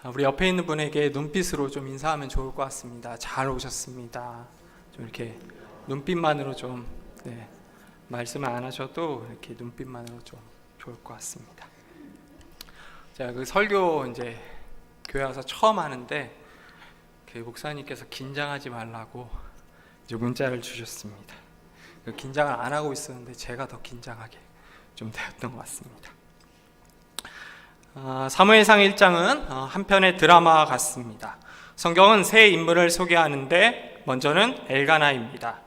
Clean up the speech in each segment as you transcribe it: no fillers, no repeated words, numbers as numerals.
우리 옆에 있는 분에게 눈빛으로 좀 인사하면 좋을 것 같습니다. 잘 오셨습니다. 좀 이렇게 눈빛만으로 좀 말씀을 안 하셔도 이렇게 눈빛만으로 좀 좋을 것 같습니다. 제가 그 설교 이제 교회 와서 처음 하는데 그 목사님께서 긴장하지 말라고 이제 문자를 주셨습니다. 그 긴장을 안 하고 있었는데 제가 더 긴장하게 좀 되었던 것 같습니다. 사무엘상 1장은 한 편의 드라마 같습니다. 성경은 세 인물을 소개하는데 먼저는 엘가나입니다.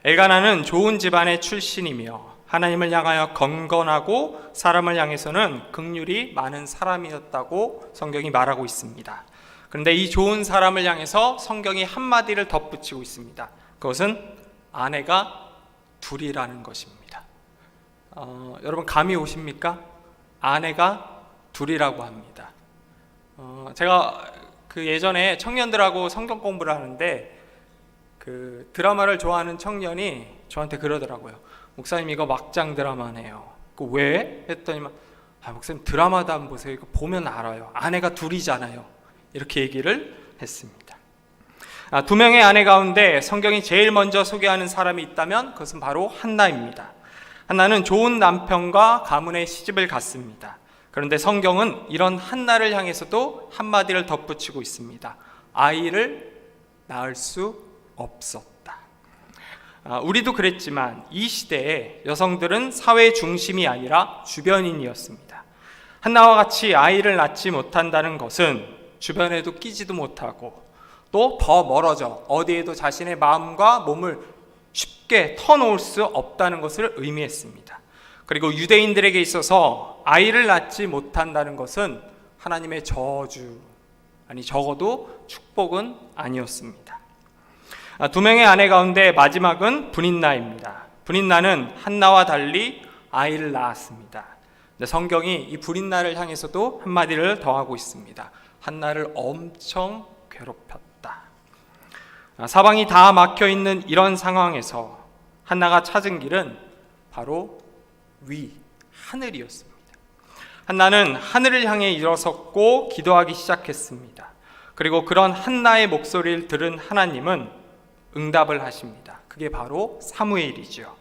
엘가나는 좋은 집안의 출신이며 하나님을 향하여 건건하고 사람을 향해서는 긍휼이 많은 사람이었다고 성경이 말하고 있습니다. 그런데 이 좋은 사람을 향해서 성경이 한마디를 덧붙이고 있습니다. 그것은 아내가 둘이라는 것입니다. 여러분 감이 오십니까? 아내가 둘이라고 합니다. 제가 그 예전에 청년들하고 성경 공부를 하는데 그 드라마를 좋아하는 청년이 저한테 그러더라고요. 목사님 이거 막장 드라마네요. 그 왜? 했더니만 목사님 드라마도 안 보세요. 이거 보면 알아요. 아내가 둘이잖아요. 이렇게 얘기를 했습니다. 두 명의 아내 가운데 성경이 제일 먼저 소개하는 사람이 있다면 그것은 바로 한나입니다. 한나는 좋은 남편과 가문의 시집을 갔습니다. 그런데 성경은 이런 한나를 향해서도 한마디를 덧붙이고 있습니다. 아이를 낳을 수 없었다. 우리도 그랬지만 이 시대에 여성들은 사회 중심이 아니라 주변인이었습니다. 한나와 같이 아이를 낳지 못한다는 것은 주변에도 끼지도 못하고 또 더 멀어져 어디에도 자신의 마음과 몸을 쉽게 터놓을 수 없다는 것을 의미했습니다. 그리고 유대인들에게 있어서 아이를 낳지 못한다는 것은 하나님의 저주, 아니 적어도 축복은 아니었습니다. 두 명의 아내 가운데 마지막은 브린나입니다. 브린나는 한나와 달리 아이를 낳았습니다. 근데 성경이 이 브린나를 향해서도 한마디를 더하고 있습니다. 한나를 엄청 괴롭혔다. 사방이 다 막혀있는 이런 상황에서 한나가 찾은 길은 바로 하늘이었습니다. 한나는 하늘을 향해 일어섰고 기도하기 시작했습니다. 그리고 그런 한나의 목소리를 들은 하나님은 응답을 하십니다. 그게 바로 사무엘이죠.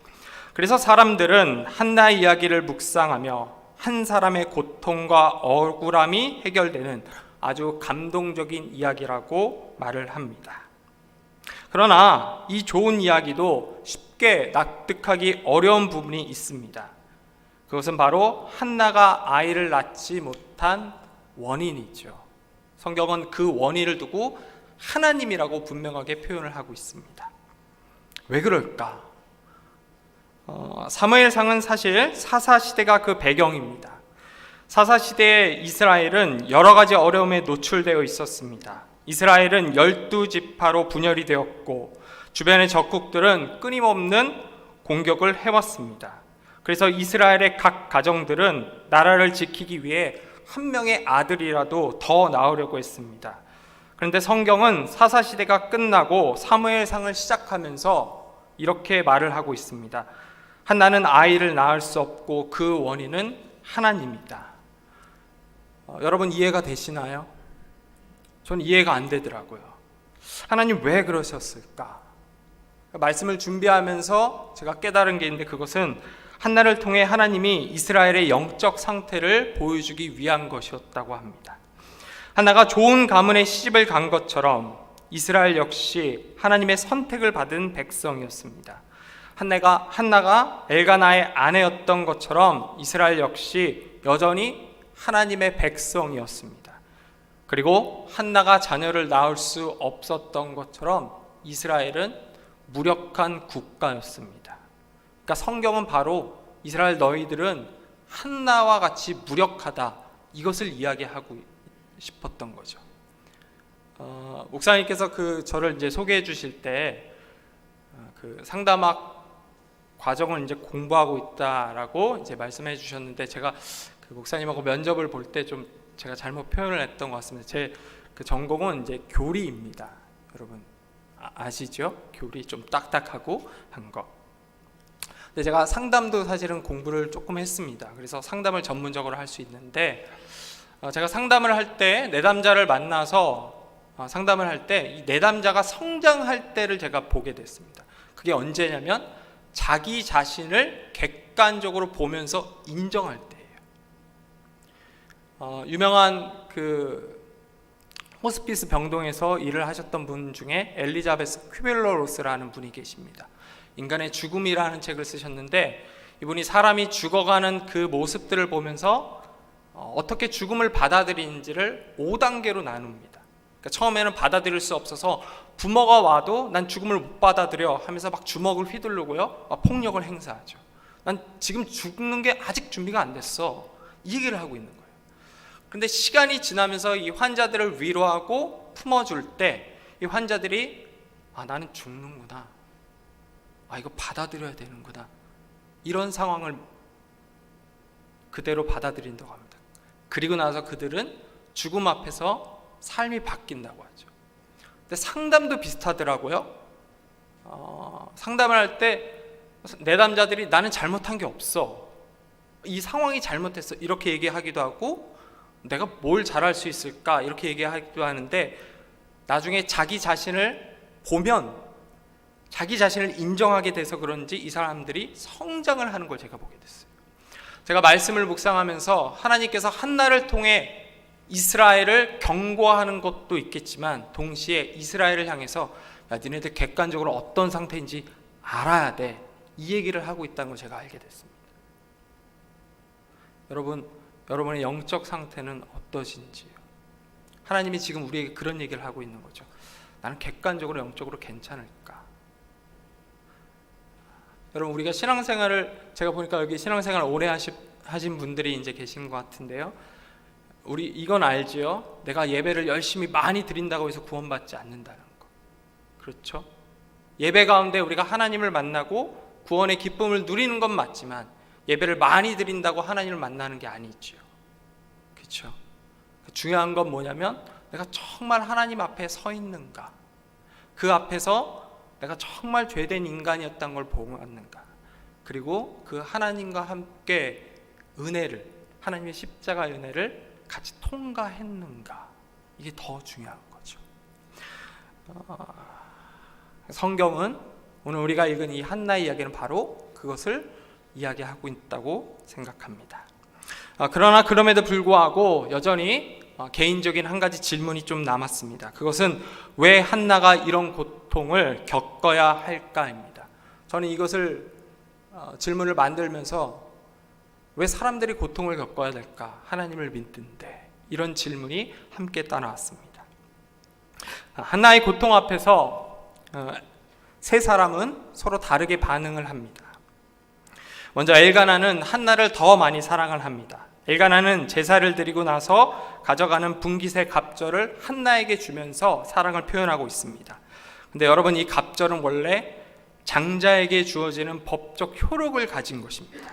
그래서 사람들은 한나의 이야기를 묵상하며 한 사람의 고통과 억울함이 해결되는 아주 감동적인 이야기라고 말을 합니다. 그러나 이 좋은 이야기도 쉽게 납득하기 어려운 부분이 있습니다. 그것은 바로 한나가 아이를 낳지 못한 원인이죠. 성경은 그 원인을 두고 하나님이라고 분명하게 표현을 하고 있습니다. 왜 그럴까? 사무엘상은 사실 사사시대가 그 배경입니다. 사사시대의 이스라엘은 여러 가지 어려움에 노출되어 있었습니다. 이스라엘은 12지파로 분열이 되었고 주변의 적국들은 끊임없는 공격을 해왔습니다. 그래서 이스라엘의 각 가정들은 나라를 지키기 위해 한 명의 아들이라도 더 낳으려고 했습니다. 그런데 성경은 사사시대가 끝나고 사무엘상을 시작하면서 이렇게 말을 하고 있습니다. 한나는 아이를 낳을 수 없고 그 원인은 하나님이다. 여러분 이해가 되시나요? 전 이해가 안 되더라고요. 하나님 왜 그러셨을까? 말씀을 준비하면서 제가 깨달은 게 있는데 그것은 한나를 통해 하나님이 이스라엘의 영적 상태를 보여주기 위한 것이었다고 합니다. 한나가 좋은 가문의 시집을 간 것처럼 이스라엘 역시 하나님의 선택을 받은 백성이었습니다. 한나가 엘가나의 아내였던 것처럼 이스라엘 역시 여전히 하나님의 백성이었습니다. 그리고 한나가 자녀를 낳을 수 없었던 것처럼 이스라엘은 무력한 국가였습니다. 그러니까 성경은 바로 이스라엘 너희들은 한나와 같이 무력하다 이것을 이야기하고 싶었던 거죠. 목사님께서 저를 이제 소개해 주실 때 그 상담학 과정을 이제 공부하고 있다라고 이제 말씀해 주셨는데 제가 그 목사님하고 면접을 볼 때 좀 제가 잘못 표현을 했던 것 같습니다. 제 그 전공은 이제 교리입니다. 여러분 아시죠? 교리 좀 딱딱하고 한 거. 근데 제가 상담도 사실은 공부를 조금 했습니다. 그래서 상담을 전문적으로 할 수 있는데 제가 상담을 할 때 내담자를 만나서 상담을 할 때 이 내담자가 성장할 때를 제가 보게 됐습니다. 그게 언제냐면 자기 자신을 객관적으로 보면서 인정할 때예요. 유명한 그 호스피스 병동에서 일을 하셨던 분 중에 엘리자베스 퀴블러 로스라는 분이 계십니다. 인간의 죽음이라는 책을 쓰셨는데 이분이 사람이 죽어가는 그 모습들을 보면서 어떻게 죽음을 받아들이는지를 5단계로 나눕니다. 그러니까 처음에는 받아들일 수 없어서 부모가 와도 난 죽음을 못 받아들여 하면서 막 주먹을 휘두르고요, 폭력을 행사하죠. 난 지금 죽는 게 아직 준비가 안 됐어, 이 얘기를 하고 있는 거예요. 그런데 시간이 지나면서 이 환자들을 위로하고 품어줄 때 이 환자들이 나는 죽는구나, 이거 받아들여야 되는구나, 이런 상황을 그대로 받아들인다고 합니다. 그리고 나서 그들은 죽음 앞에서 삶이 바뀐다고 하죠. 근데 상담도 비슷하더라고요. 상담을 할 때 내담자들이 나는 잘못한 게 없어, 이 상황이 잘못했어, 이렇게 얘기하기도 하고 내가 뭘 잘할 수 있을까 이렇게 얘기하기도 하는데 나중에 자기 자신을 보면 자기 자신을 인정하게 돼서 그런지 이 사람들이 성장을 하는 걸 제가 보게 됐어요. 제가 말씀을 묵상하면서 하나님께서 한나를 통해 이스라엘을 경고하는 것도 있겠지만 동시에 이스라엘을 향해서 야, 니네들 객관적으로 어떤 상태인지 알아야 돼, 이 얘기를 하고 있다는 걸 제가 알게 됐습니다. 여러분의 영적 상태는 어떠신지요? 하나님이 지금 우리에게 그런 얘기를 하고 있는 거죠. 나는 객관적으로 영적으로 괜찮을까? 여러분, 우리가 신앙생활을, 제가 보니까 여기 신앙생활 오래 하신 분들이 이제 계신 것 같은데요, 우리 이건 알지요? 내가 예배를 열심히 많이 드린다고 해서 구원받지 않는다는 거. 그렇죠? 예배 가운데 우리가 하나님을 만나고 구원의 기쁨을 누리는 건 맞지만 예배를 많이 드린다고 하나님을 만나는 게 아니죠. 그렇죠? 중요한 건 뭐냐면 내가 정말 하나님 앞에 서 있는가, 그 앞에서 내가 정말 죄된 인간이었다는 걸 보았는가, 그리고 그 하나님과 함께 은혜를, 하나님의 십자가 은혜를 같이 통과했는가, 이게 더 중요한 거죠. 성경은 오늘 우리가 읽은 이 한나의 이야기는 바로 그것을 이야기하고 있다고 생각합니다. 그러나 그럼에도 불구하고 여전히 개인적인 한 가지 질문이 좀 남았습니다. 그것은 왜 한나가 이런 고통을 겪어야 할까입니다. 저는 이것을 질문을 만들면서 왜 사람들이 고통을 겪어야 될까, 하나님을 믿는데, 이런 질문이 함께 따라왔습니다. 한나의 고통 앞에서 세 사람은 서로 다르게 반응을 합니다. 먼저 엘가나는 한나를 더 많이 사랑을 합니다. 엘가나는 제사를 드리고 나서 가져가는 분깃의 갑절을 한나에게 주면서 사랑을 표현하고 있습니다. 근데 여러분, 이 갑절은 원래 장자에게 주어지는 법적 효력을 가진 것입니다.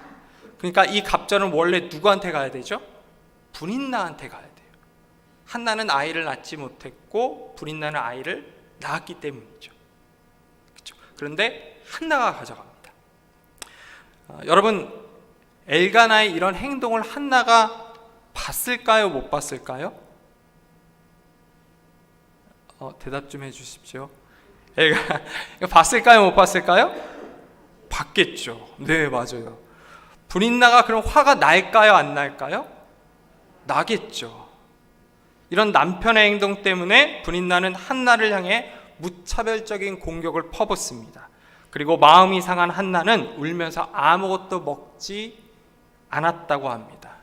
그러니까 이 갑절은 원래 누구한테 가야 되죠? 분인나한테 가야 돼요. 한나는 아이를 낳지 못했고 분인나는 아이를 낳았기 때문이죠. 그렇죠? 그런데 한나가 가져갑니다. 여러분, 엘가나의 이런 행동을 한나가 봤을까요? 못 봤을까요? 대답 좀 해주십시오. 엘가나 봤을까요? 못 봤을까요? 봤겠죠. 네, 맞아요. 분인나가 그럼 화가 날까요? 안 날까요? 나겠죠. 이런 남편의 행동 때문에 분인나는 한나를 향해 무차별적인 공격을 퍼붓습니다. 그리고 마음이 상한 한나는 울면서 아무것도 먹지 않았다고 합니다.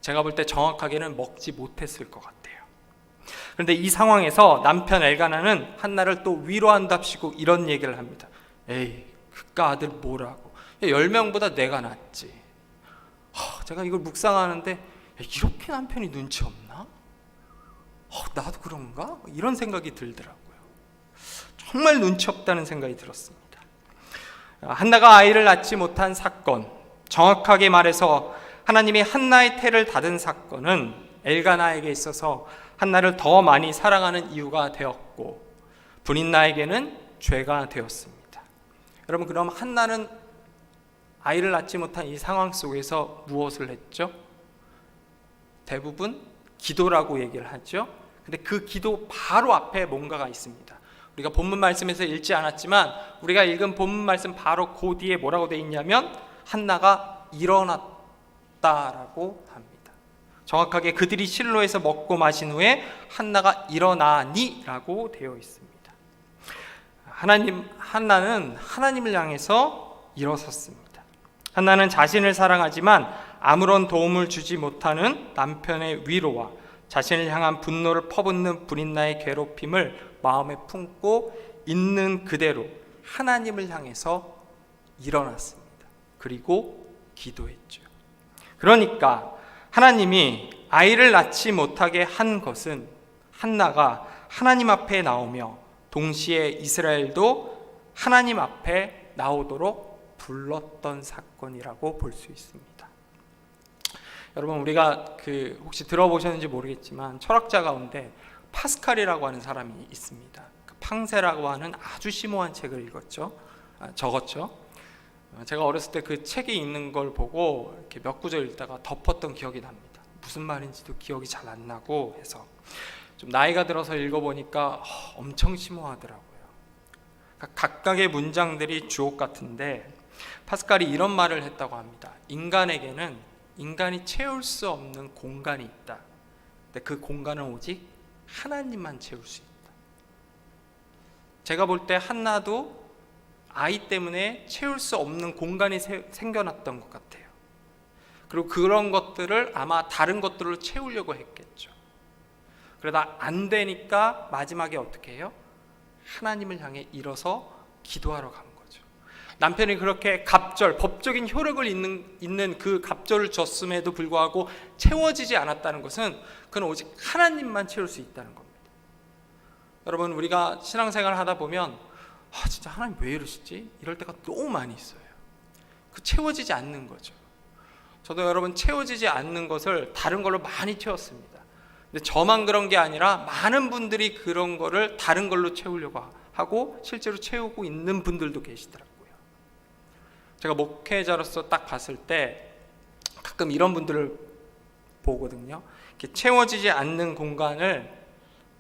제가 볼 때 정확하게는 먹지 못했을 것 같아요. 그런데 이 상황에서 남편 엘가나는 한나를 또 위로한답시고 이런 얘기를 합니다. 에이, 그깟 아들 뭐라고, 10명보다 내가 낫지. 제가 이걸 묵상하는데 이렇게 남편이 눈치 없나? 나도 그런가? 이런 생각이 들더라고요. 정말 눈치 없다는 생각이 들었습니다. 한나가 아이를 낳지 못한 사건, 정확하게 말해서 하나님이 한나의 태를 닫은 사건은 엘가나에게 있어서 한나를 더 많이 사랑하는 이유가 되었고 분인나에게는 죄가 되었습니다. 여러분, 그럼 한나는 아이를 낳지 못한 이 상황 속에서 무엇을 했죠? 대부분 기도라고 얘기를 하죠. 근데 그 기도 바로 앞에 뭔가가 있습니다. 우리가 본문 말씀에서 읽지 않았지만 우리가 읽은 본문 말씀 바로 그 뒤에 뭐라고 돼 있냐면 한나가 일어났다라고 합니다. 정확하게 그들이 실로에서 먹고 마신 후에 한나가 일어나니라고 되어 있습니다. 한나는 하나님을 향해서 일어섰습니다. 한나는 자신을 사랑하지만 아무런 도움을 주지 못하는 남편의 위로와 자신을 향한 분노를 퍼붓는 브린나의 괴롭힘을 마음에 품고 있는 그대로 하나님을 향해서 일어났습니다. 그리고 기도했죠. 그러니까 하나님이 아이를 낳지 못하게 한 것은 한나가 하나님 앞에 나오며 동시에 이스라엘도 하나님 앞에 나오도록 불렀던 사건이라고 볼 수 있습니다. 여러분, 우리가 혹시 들어보셨는지 모르겠지만 철학자 가운데 파스칼이라고 하는 사람이 있습니다. 팡세라고 하는 아주 심오한 책을 적었죠. 제가 어렸을 때 그 책이 있는 걸 보고 이렇게 몇 구절 읽다가 덮었던 기억이 납니다. 무슨 말인지도 기억이 잘 안 나고 해서 좀 나이가 들어서 읽어보니까 엄청 심오하더라고요. 각각의 문장들이 주옥 같은데 파스칼이 이런 말을 했다고 합니다. 인간에게는 인간이 채울 수 없는 공간이 있다. 근데 그 공간은 오직 하나님만 채울 수 있다. 제가 볼 때 한나도 아이 때문에 채울 수 없는 공간이 생겨났던 것 같아요. 그리고 그런 것들을 아마 다른 것들로 채우려고 했겠죠. 그러다 안 되니까 마지막에 어떻게 해요? 하나님을 향해 일어서 기도하러 간 거죠. 남편이 그렇게 법적인 효력을 있는 그 갑절을 줬음에도 불구하고 채워지지 않았다는 것은 그는 오직 하나님만 채울 수 있다는 겁니다. 여러분, 우리가 신앙생활을 하다 보면 진짜 하나님 왜 이러시지? 이럴 때가 너무 많이 있어요. 채워지지 않는 거죠. 저도 여러분 채워지지 않는 것을 다른 걸로 많이 채웠습니다. 근데 저만 그런 게 아니라 많은 분들이 그런 거를 다른 걸로 채우려고 하고 실제로 채우고 있는 분들도 계시더라고요. 제가 목회자로서 딱 봤을 때 가끔 이런 분들을 보거든요. 이렇게 채워지지 않는 공간을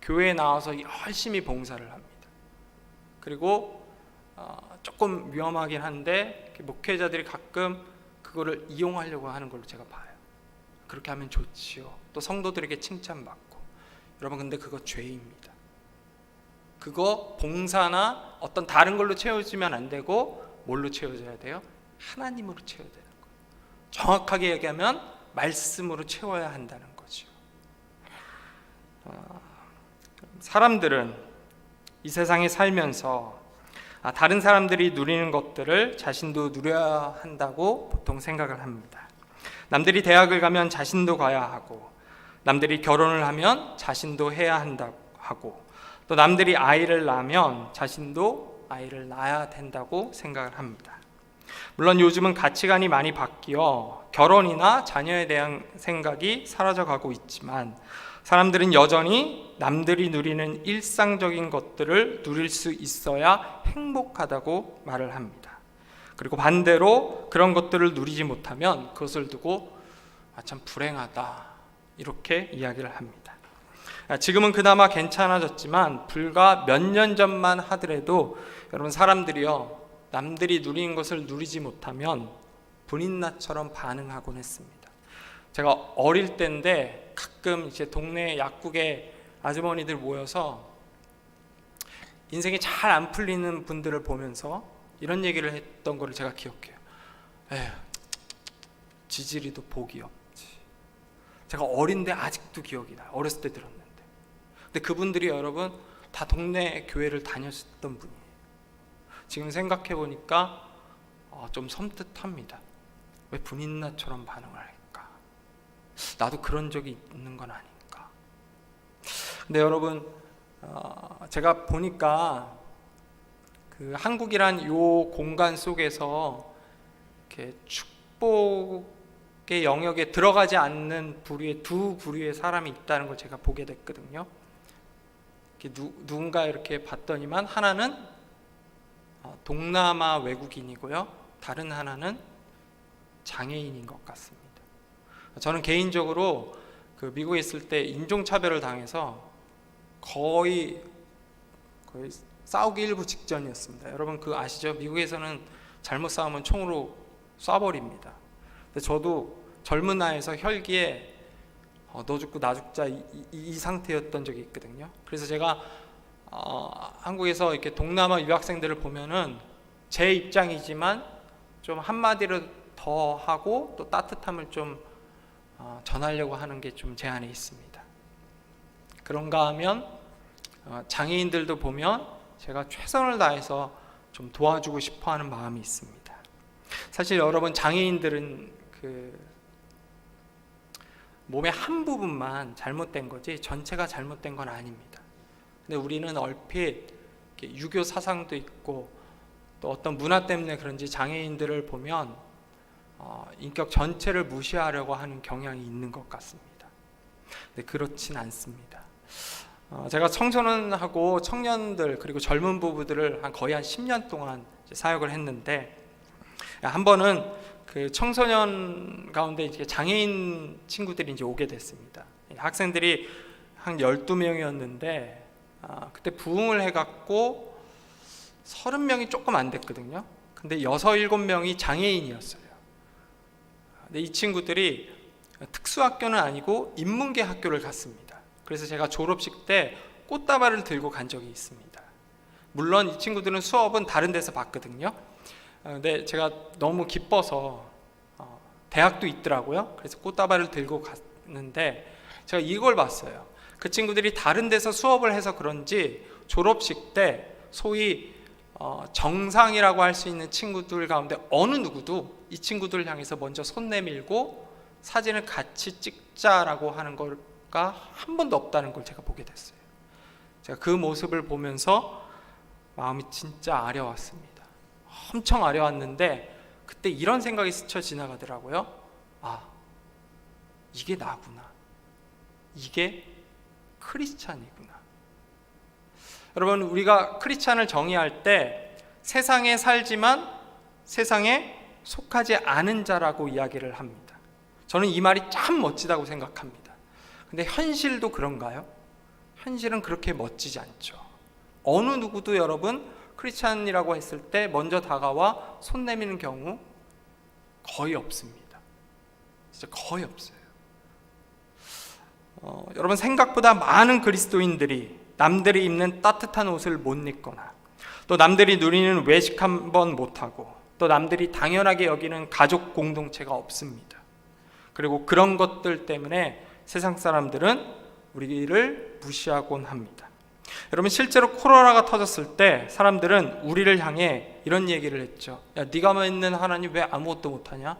교회에 나와서 열심히 봉사를 합니다. 그리고 조금 위험하긴 한데 목회자들이 가끔 그거를 이용하려고 하는 걸로 제가 봐요. 그렇게 하면 좋지요. 또 성도들에게 칭찬받고. 여러분, 근데 그거 죄입니다. 그거 봉사나 어떤 다른 걸로 채워지면 안 되고 뭘로 채워져야 돼요? 하나님으로 채워야 되는 거예요. 정확하게 얘기하면 말씀으로 채워야 한다는 거죠. 사람들은 이 세상에 살면서 다른 사람들이 누리는 것들을 자신도 누려야 한다고 보통 생각을 합니다. 남들이 대학을 가면 자신도 가야 하고, 남들이 결혼을 하면 자신도 해야 한다고 하고, 또 남들이 아이를 낳으면 자신도 아이를 낳아야 된다고 생각을 합니다. 물론 요즘은 가치관이 많이 바뀌어 결혼이나 자녀에 대한 생각이 사라져가고 있지만 사람들은 여전히 남들이 누리는 일상적인 것들을 누릴 수 있어야 행복하다고 말을 합니다. 그리고 반대로 그런 것들을 누리지 못하면 그것을 두고 참 불행하다, 이렇게 이야기를 합니다. 지금은 그나마 괜찮아졌지만 불과 몇 년 전만 하더라도 여러분, 사람들이요, 남들이 누리는 것을 누리지 못하면 분인나처럼 반응하곤 했습니다. 제가 어릴 때인데 가끔 이제 동네 약국에 아주머니들 모여서 인생이 잘 안 풀리는 분들을 보면서 이런 얘기를 했던 거를 제가 기억해요. 에휴, 지지리도 복이 없지. 제가 어린데 아직도 기억이 나요. 어렸을 때 들었는데. 근데 그분들이 여러분 다 동네 교회를 다녔던 분이에요. 지금 생각해 보니까 좀 섬뜩합니다. 왜 분인나처럼 반응을 할까? 나도 그런 적이 있는 건 아닌가? 근데 여러분, 제가 보니까 그 한국이란 요 공간 속에서 이렇게 축복의 영역에 들어가지 않는 부류의 두 부류의 사람이 있다는 걸 제가 보게 됐거든요. 누군가 이렇게 봤더니만 하나는 동남아 외국인이고요, 다른 하나는 장애인인 것 같습니다. 저는 개인적으로 그 미국에 있을 때 인종차별을 당해서 거의 싸우기 일부 직전이었습니다. 여러분 그거 아시죠? 미국에서는 잘못 싸우면 총으로 쏴버립니다. 근데 저도 젊은 나이에서 혈기에 너 죽고 나 죽자 이 상태였던 적이 있거든요. 그래서 제가 한국에서 이렇게 동남아 유학생들을 보면은 제 입장이지만 좀 한마디를 더 하고 또 따뜻함을 좀 전하려고 하는 게 좀 제 안에 있습니다. 그런가 하면 장애인들도 보면 제가 최선을 다해서 좀 도와주고 싶어하는 마음이 있습니다. 사실 여러분 장애인들은 그 몸의 한 부분만 잘못된 거지 전체가 잘못된 건 아닙니다. 근데 우리는 얼핏 유교 사상도 있고 또 어떤 문화 때문에 그런지 장애인들을 보면 인격 전체를 무시하려고 하는 경향이 있는 것 같습니다. 근데 그렇진 않습니다. 제가 청소년하고 청년들 그리고 젊은 부부들을 거의 한 10년 동안 사역을 했는데 한 번은 그 청소년 가운데 이제 장애인 친구들이 이제 오게 됐습니다. 학생들이 한 12명이었는데 그때 부흥을 해갖고 30명이 조금 안 됐거든요. 근데 6, 7명이 장애인이었어요. 근데 이 친구들이 특수학교는 아니고 인문계 학교를 갔습니다. 그래서 제가 졸업식 때 꽃다발을 들고 간 적이 있습니다. 물론 이 친구들은 수업은 다른 데서 봤거든요. 근데 제가 너무 기뻐서 대학도 있더라고요. 그래서 꽃다발을 들고 갔는데 제가 이걸 봤어요. 그 친구들이 다른 데서 수업을 해서 그런지 졸업식 때 소위 정상이라고 할 수 있는 친구들 가운데 어느 누구도 이 친구들을 향해서 먼저 손 내밀고 사진을 같이 찍자라고 하는 거가 한 번도 없다는 걸 제가 보게 됐어요. 제가 그 모습을 보면서 마음이 진짜 아려왔습니다. 엄청 아려왔는데 그때 이런 생각이 스쳐 지나가더라고요. 이게 나구나. 이게 크리스찬이구나. 여러분 우리가 크리스찬을 정의할 때 세상에 살지만 세상에 속하지 않은 자라고 이야기를 합니다. 저는 이 말이 참 멋지다고 생각합니다. 근데 현실도 그런가요? 현실은 그렇게 멋지지 않죠. 어느 누구도 여러분 크리스찬이라고 했을 때 먼저 다가와 손 내미는 경우 거의 없습니다. 진짜 거의 없어요. 여러분 생각보다 많은 그리스도인들이 남들이 입는 따뜻한 옷을 못 입거나 또 남들이 누리는 외식 한번 못하고 또 남들이 당연하게 여기는 가족 공동체가 없습니다. 그리고 그런 것들 때문에 세상 사람들은 우리를 무시하곤 합니다. 여러분 실제로 코로나가 터졌을 때 사람들은 우리를 향해 이런 얘기를 했죠. 야 네가 믿는 하나님 왜 아무것도 못하냐?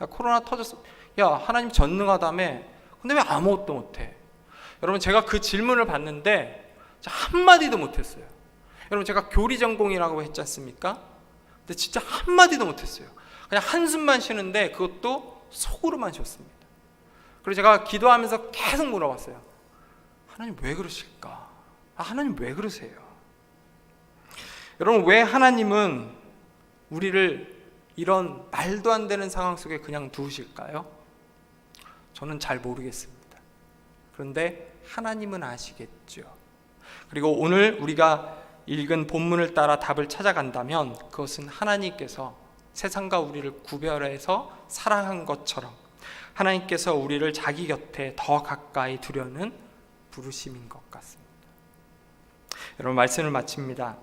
야 코로나 터졌어. 야 하나님 전능하다며. 근데 왜 아무것도 못해? 여러분 제가 그 질문을 받는데 한마디도 못했어요. 여러분 제가 교리 전공이라고 했지 않습니까? 근데 진짜 한마디도 못했어요. 그냥 한숨만 쉬는데 그것도 속으로만 쉬었습니다. 그리고 제가 기도하면서 계속 물어봤어요. 하나님 왜 그러실까? 하나님 왜 그러세요? 여러분 왜 하나님은 우리를 이런 말도 안 되는 상황 속에 그냥 두실까요? 저는 잘 모르겠습니다. 그런데 하나님은 아시겠죠. 그리고 오늘 우리가 읽은 본문을 따라 답을 찾아간다면 그것은 하나님께서 세상과 우리를 구별해서 사랑한 것처럼 하나님께서 우리를 자기 곁에 더 가까이 두려는 부르심인 것 같습니다. 여러분 말씀을 마칩니다.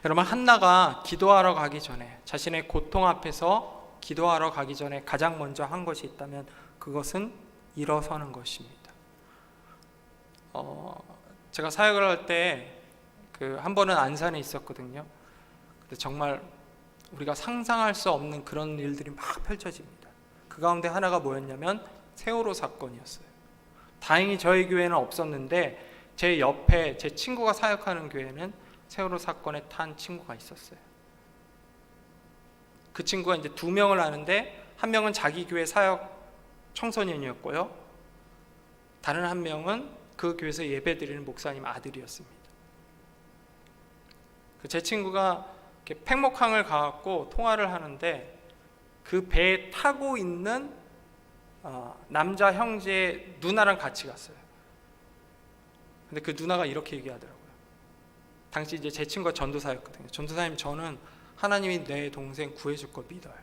여러분 한나가 기도하러 가기 전에 자신의 고통 앞에서 기도하러 가기 전에 가장 먼저 한 것이 있다면 그것은 일어서는 것입니다. 제가 사역을 할 때 한 번은 안산에 있었거든요. 근데 정말 우리가 상상할 수 없는 그런 일들이 막 펼쳐집니다. 그 가운데 하나가 뭐였냐면 세월호 사건이었어요. 다행히 저희 교회는 없었는데 제 옆에 제 친구가 사역하는 교회는 세월호 사건에 탄 친구가 있었어요. 그 친구가 이제 2명을 아는데 한 명은 자기 교회 사역 청소년이었고요. 다른 한 명은 그 교회에서 예배드리는 목사님 아들이었습니다. 제 친구가 이렇게 팽목항을 가갖고 통화를 하는데 그 배에 타고 있는 남자 형제 누나랑 같이 갔어요. 근데 그 누나가 이렇게 얘기하더라고요. 당시 이제 제 친구가 전도사였거든요. 전도사님, 저는 하나님이 내 동생 구해줄 걸 믿어요.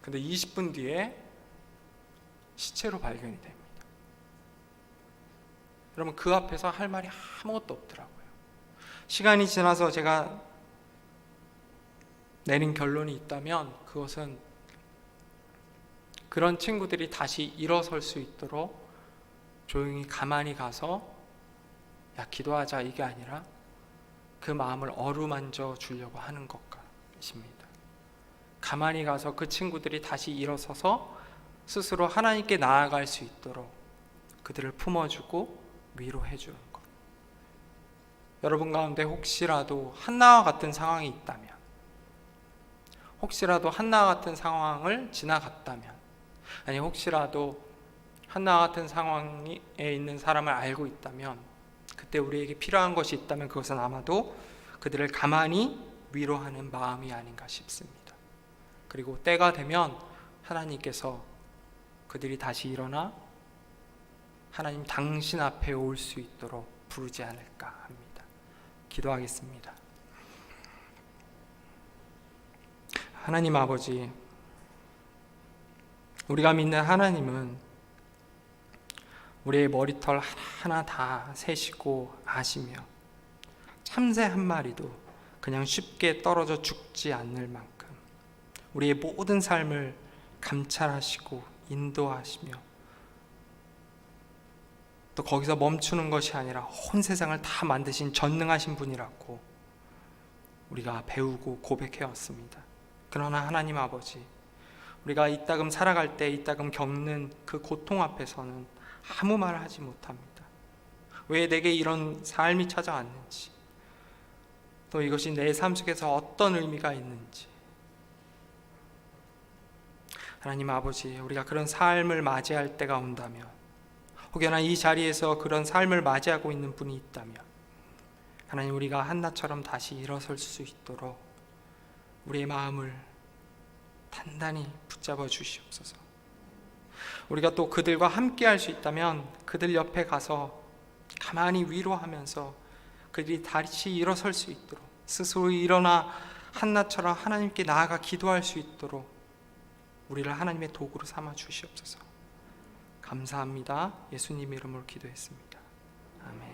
근데 20분 뒤에 시체로 발견이 됩니다. 여러분, 그 앞에서 할 말이 아무것도 없더라고요. 시간이 지나서 제가 내린 결론이 있다면 그것은 그런 친구들이 다시 일어설 수 있도록 조용히 가만히 가서 야, 기도하자, 이게 아니라 그 마음을 어루만져 주려고 하는 것입니다. 가만히 가서 그 친구들이 다시 일어서서 스스로 하나님께 나아갈 수 있도록 그들을 품어주고 위로해 주는 것. 여러분 가운데 혹시라도 한나와 같은 상황이 있다면, 혹시라도 한나와 같은 상황을 지나갔다면, 아니 혹시라도 한나와 같은 상황에 있는 사람을 알고 있다면, 그때 우리에게 필요한 것이 있다면 그것은 아마도 그들을 가만히 위로하는 마음이 아닌가 싶습니다. 그리고 때가 되면 하나님께서 그들이 다시 일어나 하나님 당신 앞에 올 수 있도록 부르지 않을까 합니다. 기도하겠습니다. 하나님 아버지, 우리가 믿는 하나님은 우리의 머리털 하나하나 다 세시고 아시며 참새 한 마리도 그냥 쉽게 떨어져 죽지 않을 만큼 우리의 모든 삶을 감찰하시고 인도하시며 또 거기서 멈추는 것이 아니라 온 세상을 다 만드신 전능하신 분이라고 우리가 배우고 고백해왔습니다. 그러나 하나님 아버지, 우리가 이따금 살아갈 때 이따금 겪는 그 고통 앞에서는 아무 말을 하지 못합니다. 왜 내게 이런 삶이 찾아왔는지, 또 이것이 내 삶 속에서 어떤 의미가 있는지. 하나님 아버지, 우리가 그런 삶을 맞이할 때가 온다면, 혹여나 이 자리에서 그런 삶을 맞이하고 있는 분이 있다면 하나님, 우리가 한나처럼 다시 일어설 수 있도록 우리의 마음을 단단히 붙잡아 주시옵소서. 우리가 또 그들과 함께 할 수 있다면 그들 옆에 가서 가만히 위로하면서 그들이 다시 일어설 수 있도록, 스스로 일어나 한나처럼 하나님께 나아가 기도할 수 있도록 우리를 하나님의 도구로 삼아 주시옵소서. 감사합니다. 예수님 이름으로 기도했습니다. 아멘.